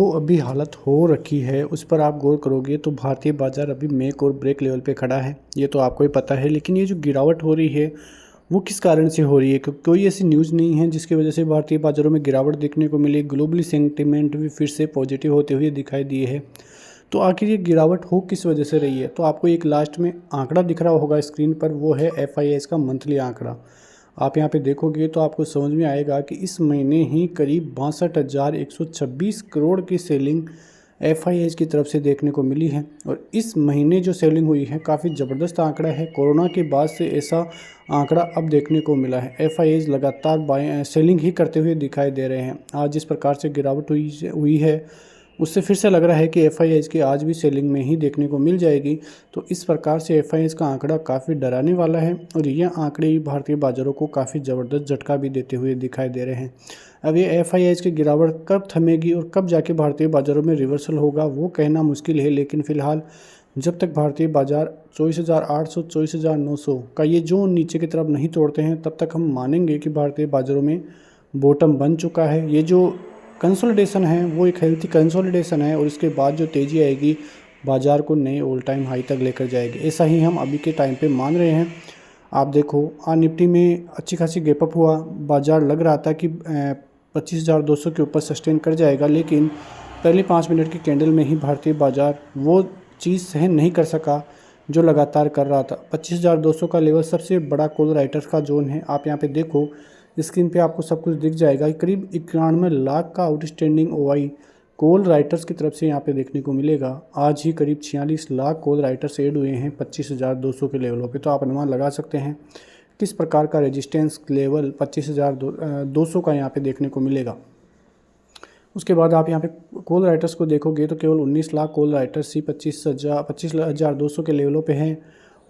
जो अभी हालत हो रखी है उस पर आप गौर करोगे तो भारतीय बाजार अभी मेक और ब्रेक लेवल पे खड़ा है, ये तो आपको ही पता है। लेकिन ये जो गिरावट हो रही है वो किस कारण से हो रही है, क्योंकि कोई ऐसी न्यूज़ नहीं है जिसकी वजह से भारतीय बाजारों में गिरावट देखने को मिली। ग्लोबली सेंटिमेंट भी फिर से पॉजिटिव होते हुए दिखाई दिए है। तो आखिर ये गिरावट हो किस वजह से रही है, तो आपको एक लास्ट में आंकड़ा दिख रहा होगा स्क्रीन पर, वो है FIS का मंथली आंकड़ा। आप यहाँ पे देखोगे तो आपको समझ में आएगा कि इस महीने ही करीब 62,126 करोड़ की सेलिंग FIS की तरफ से देखने को मिली है। और इस महीने जो सेलिंग हुई है काफ़ी ज़बरदस्त आंकड़ा है। कोरोना के बाद से ऐसा आंकड़ा अब देखने को मिला है। FIS लगातार सेलिंग ही करते हुए दिखाई दे रहे हैं। आज जिस प्रकार से गिरावट हुई है उससे फिर से लग रहा है कि FIS की आज भी सेलिंग में ही देखने को मिल जाएगी। तो इस प्रकार से FIS का आंकड़ा काफ़ी डराने वाला है और यह आंकड़े भारतीय बाज़ारों को काफ़ी ज़बरदस्त झटका भी देते हुए दिखाई दे रहे हैं। अब ये FIS की गिरावट कब थमेगी और कब जाके भारतीय बाज़ारों में रिवर्सल होगा वो कहना मुश्किल है। लेकिन फ़िलहाल जब तक भारतीय बाज़ार 24,800 24,900 का ये जोन नीचे की तरफ नहीं तोड़ते हैं तब तक हम मानेंगे कि भारतीय बाज़ारों में बॉटम बन चुका है। ये जो कंसोलिडेशन है वो एक हेल्थी कंसोलिडेशन है और इसके बाद जो तेज़ी आएगी बाज़ार को नए ऑल टाइम हाई तक लेकर जाएगी, ऐसा ही हम अभी के टाइम पे मान रहे हैं। आप देखो आज निफ्टी में अच्छी खासी गैप अप हुआ, बाज़ार लग रहा था कि 25,200 के ऊपर सस्टेन कर जाएगा, लेकिन पहले 5 मिनट की कैंडल में ही भारतीय बाज़ार वो चीज़ सहन नहीं कर सका जो लगातार कर रहा था। 25,200 का लेवल सबसे बड़ा कॉल राइटर्स का जोन है। आप यहाँ पे देखो स्क्रीन पे आपको सब कुछ दिख जाएगा। करीब 91 लाख का आउटस्टैंडिंग OI कॉल राइटर्स की तरफ से यहाँ पे देखने को मिलेगा। आज ही करीब 46 लाख कॉल राइटर्स ऐड हुए हैं 25,200 के लेवलों पे। तो आप अनुमान लगा सकते हैं किस प्रकार का रेजिस्टेंस लेवल 25,200 का यहाँ पे देखने को मिलेगा। उसके बाद आप यहाँ पे कॉल राइटर्स को देखोगे तो केवल 19 लाख कॉल राइटर्स ही 25,200 के लेवलों पे हैं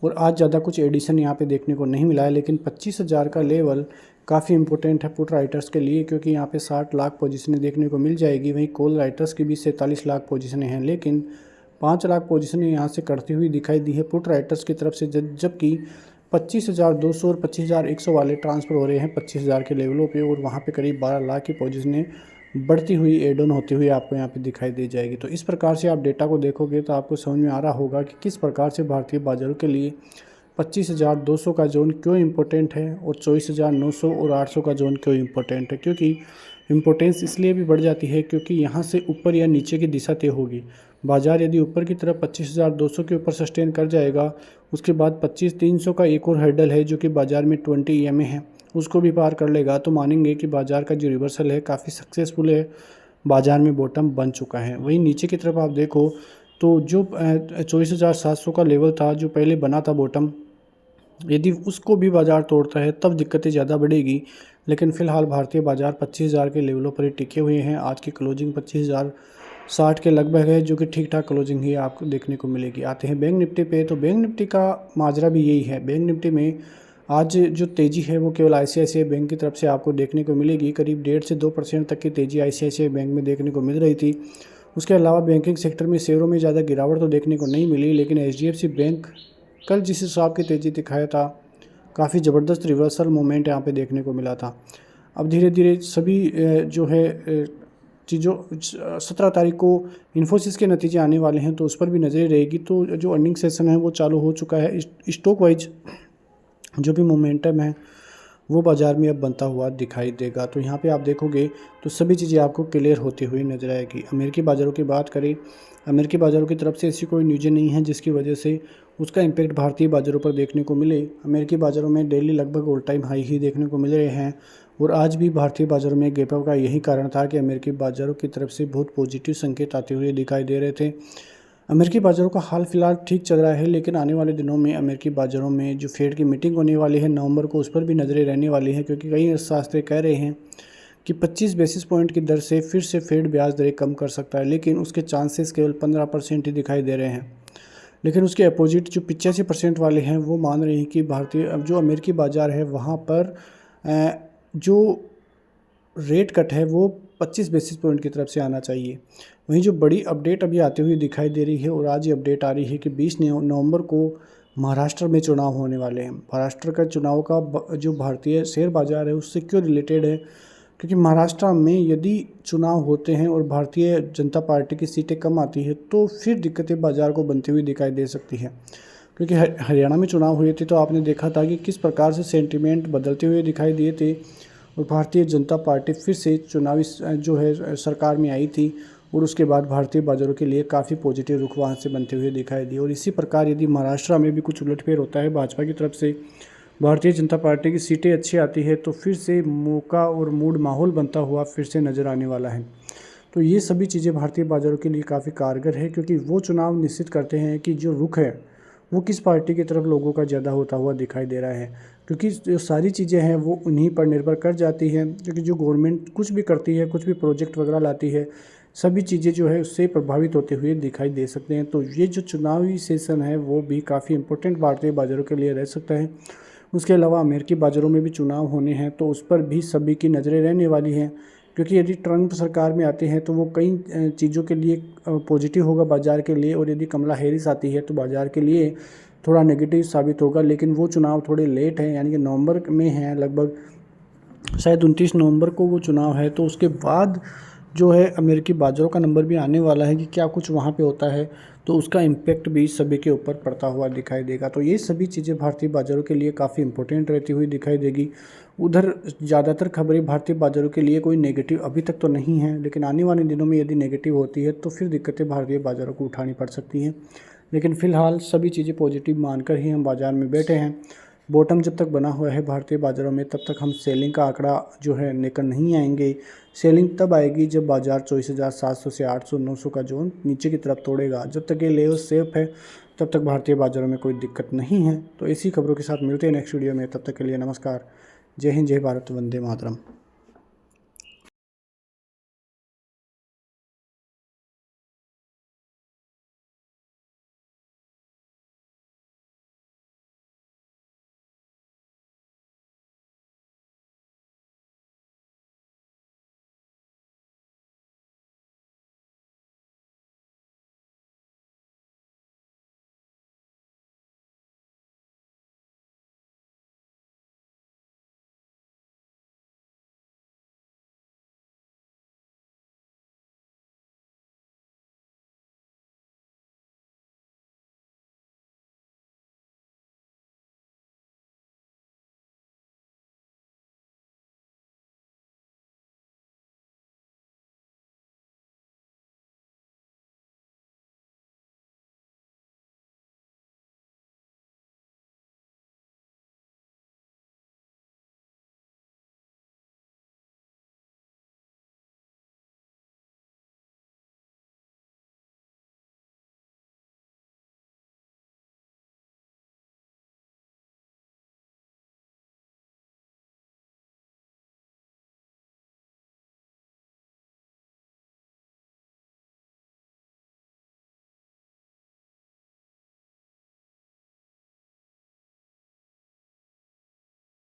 और आज ज़्यादा कुछ एडिशन यहाँ पे देखने को नहीं मिला है। लेकिन 25,000 का लेवल काफ़ी इंपॉर्टेंट है पुट राइटर्स के लिए, क्योंकि यहाँ पे 60 लाख पोजीशनें देखने को मिल जाएगी। वहीं कॉल राइटर्स की भी 47 लाख पोजीशनें हैं, लेकिन 5 लाख पोजीशनें यहाँ से करती हुई दिखाई दी है पुट राइटर्स की तरफ से, जबकि 25,200 और 25,100 वाले ट्रांसफ़र हो रहे हैं 25,000 के लेवलों पे और वहाँ पे करीब 12 लाख की पोजीशनें बढ़ती हुई एड ऑन होती हुई आपको यहाँ पे दिखाई दे जाएगी। तो इस प्रकार से आप डेटा को देखोगे तो आपको समझ में आ रहा होगा कि किस प्रकार से भारतीय बाजारों के लिए 25,200 का जोन क्यों इम्पोर्टेंट है और 24,900 और 800 का जोन क्यों इम्पोर्टेंट है। क्योंकि इम्पोर्टेंस इसलिए भी बढ़ जाती है क्योंकि यहाँ से ऊपर या नीचे की दिशा तय होगी। बाज़ार यदि ऊपर की तरफ 25,200 के ऊपर सस्टेन कर जाएगा, उसके बाद 25,300 का एक और हर्डल है जो कि बाज़ार में 20 EMA है, उसको भी पार कर लेगा तो मानेंगे कि बाज़ार का जो रिवर्सल है काफ़ी सक्सेसफुल है, बाज़ार में बॉटम बन चुका है। वहीं नीचे की तरफ आप देखो तो जो 24,700 का लेवल था जो पहले बना था बॉटम, यदि उसको भी बाज़ार तोड़ता है तब दिक्कतें ज़्यादा बढ़ेगी। लेकिन फ़िलहाल भारतीय बाज़ार 25,000 के लेवलों पर ही टिके हुए हैं। आज की क्लोजिंग 25,060 के लगभग है, जो कि ठीक ठाक क्लोजिंग ही आपको देखने को मिलेगी। आते हैं बैंक निफ्टी पे, तो बैंक निफ्टी का माजरा भी यही है। बैंक निफ्टी में आज जो तेज़ी है वो केवल ICICI बैंक की तरफ से आपको देखने को मिलेगी। करीब 1.5 से 2% तक की तेज़ी ICICI बैंक में देखने को मिल रही थी। उसके अलावा बैंकिंग सेक्टर में शेयरों में ज़्यादा गिरावट तो देखने को नहीं मिली, लेकिन HDFC बैंक कल जिस हिसाब की तेज़ी दिखाया था काफ़ी ज़बरदस्त रिवर्सल मोमेंट यहाँ पे देखने को मिला था। अब धीरे धीरे सभी जो है चीज़ों 17 तारीख को इन्फोसिस के नतीजे आने वाले हैं तो उस पर भी नज़र रहेगी। तो जो अर्निंग सेशन है वो चालू हो चुका है। स्टॉक वाइज जो भी मोमेंटम है वो बाज़ार में अब बनता हुआ दिखाई देगा। तो यहाँ पे आप देखोगे तो सभी चीज़ें आपको क्लियर होती हुई नजर आएगी। अमेरिकी बाज़ारों की बात करें, अमेरिकी बाज़ारों की तरफ से ऐसी कोई न्यूज़ें नहीं है जिसकी वजह से उसका इम्पैक्ट भारतीय बाज़ारों पर देखने को मिले। अमेरिकी बाज़ारों में डेली लगभग ऑल टाइम हाई ही देखने को मिल रहे हैं और आज भी भारतीय बाज़ारों में गैप अप का यही कारण था कि अमेरिकी बाज़ारों की तरफ से बहुत पॉजिटिव संकेत आते हुए दिखाई दे रहे थे। अमेरिकी बाज़ारों का हाल फिलहाल ठीक चल रहा है, लेकिन आने वाले दिनों में अमेरिकी बाज़ारों में जो फेड की मीटिंग होने वाली है नवंबर को, उस पर भी नज़रें रहने वाली हैं। क्योंकि कई अर्थशास्त्री कह रहे हैं कि 25 बेसिस पॉइंट की दर से फिर से फेड ब्याज दरें कम कर सकता है, लेकिन उसके चांसेस केवल 15% ही दिखाई दे रहे हैं। लेकिन उसके अपोजिट जो 85% वाले हैं वो मान रहे हैं कि भारतीय अब जो अमेरिकी बाज़ार है वहाँ पर जो रेट कट है वो 25 बेसिस पॉइंट की तरफ से आना चाहिए। वहीं जो बड़ी अपडेट अभी आती हुई दिखाई दे रही है और आज ये अपडेट आ रही है कि 20 नवंबर को महाराष्ट्र में चुनाव होने वाले हैं। महाराष्ट्र का चुनाव का जो भारतीय शेयर बाज़ार है उससे क्यों रिलेटेड है, क्योंकि महाराष्ट्र में यदि चुनाव होते हैं और भारतीय जनता पार्टी की सीटें कम आती है तो फिर दिक्कतें बाज़ार को बनती हुई दिखाई दे सकती है। क्योंकि हरियाणा में चुनाव हुए थे तो आपने देखा था कि किस प्रकार से सेंटिमेंट बदलते हुए दिखाई दिए थे और भारतीय जनता पार्टी फिर से चुनावी जो है सरकार में आई थी और उसके बाद भारतीय बाज़ारों के लिए काफ़ी पॉजिटिव रुख वहाँ से बनते हुए दिखाई दिए। और इसी प्रकार यदि महाराष्ट्र में भी कुछ उलटफेर होता है भाजपा की तरफ से, भारतीय जनता पार्टी की सीटें अच्छी आती है तो फिर से मौका और मूड माहौल बनता हुआ फिर से नज़र आने वाला है। तो ये सभी चीज़ें भारतीय बाज़ारों के लिए काफ़ी कारगर है, क्योंकि वो चुनाव निश्चित करते हैं कि जो रुख है वो किस पार्टी की तरफ लोगों का ज़्यादा होता हुआ दिखाई दे रहा है। क्योंकि जो सारी चीज़ें हैं वो उन्हीं पर निर्भर कर जाती हैं, क्योंकि जो गवर्नमेंट कुछ भी करती है, कुछ भी प्रोजेक्ट वगैरह लाती है, सभी चीज़ें जो है उससे प्रभावित होते हुए दिखाई दे सकते हैं। तो ये जो चुनावी सेशन है वो भी काफ़ी इंपॉर्टेंट भारतीय बाज़ारों के लिए रह सकता है। उसके अलावा अमेरिकी बाज़ारों में भी चुनाव होने हैं तो उस पर भी सभी की नज़रें रहने वाली हैं, क्योंकि यदि ट्रंप सरकार में आते हैं तो वो कई चीज़ों के लिए पॉजिटिव होगा बाज़ार के लिए, और यदि कमला हैरिस आती है तो बाज़ार के लिए थोड़ा नेगेटिव साबित होगा। लेकिन वो चुनाव थोड़े लेट हैं, यानी कि नवंबर में हैं, लगभग शायद 29 नवंबर को वो चुनाव है। तो उसके बाद जो है अमेरिकी बाज़ारों का नंबर भी आने वाला है कि क्या कुछ वहाँ पे होता है, तो उसका इम्पैक्ट भी सभी के ऊपर पड़ता हुआ दिखाई देगा। तो ये सभी चीज़ें भारतीय बाज़ारों के लिए काफ़ी इंपॉर्टेंट रहती हुई दिखाई देगी। उधर ज़्यादातर खबरें भारतीय बाज़ारों के लिए कोई नेगेटिव अभी तक तो नहीं है, लेकिन आने वाले दिनों में यदि नेगेटिव होती है तो फिर दिक्कतें भारतीय बाज़ारों को उठानी पड़ सकती हैं। लेकिन फ़िलहाल सभी चीज़ें पॉजिटिव मानकर ही हम बाज़ार में बैठे हैं। बॉटम जब तक बना हुआ है भारतीय बाज़ारों में तब तक हम सेलिंग का आंकड़ा जो है लेकर नहीं आएंगे। सेलिंग तब आएगी जब बाज़ार 24,700 से 800 900 का जोन नीचे की तरफ तोड़ेगा। जब तक ये लेवल सेफ है तब तक भारतीय बाज़ारों में कोई दिक्कत नहीं है। तो इसी खबरों के साथ मिलते हैं नेक्स्ट वीडियो में। तब तक के लिए नमस्कार। जय हिंद, जय भारत, वंदे मातरम।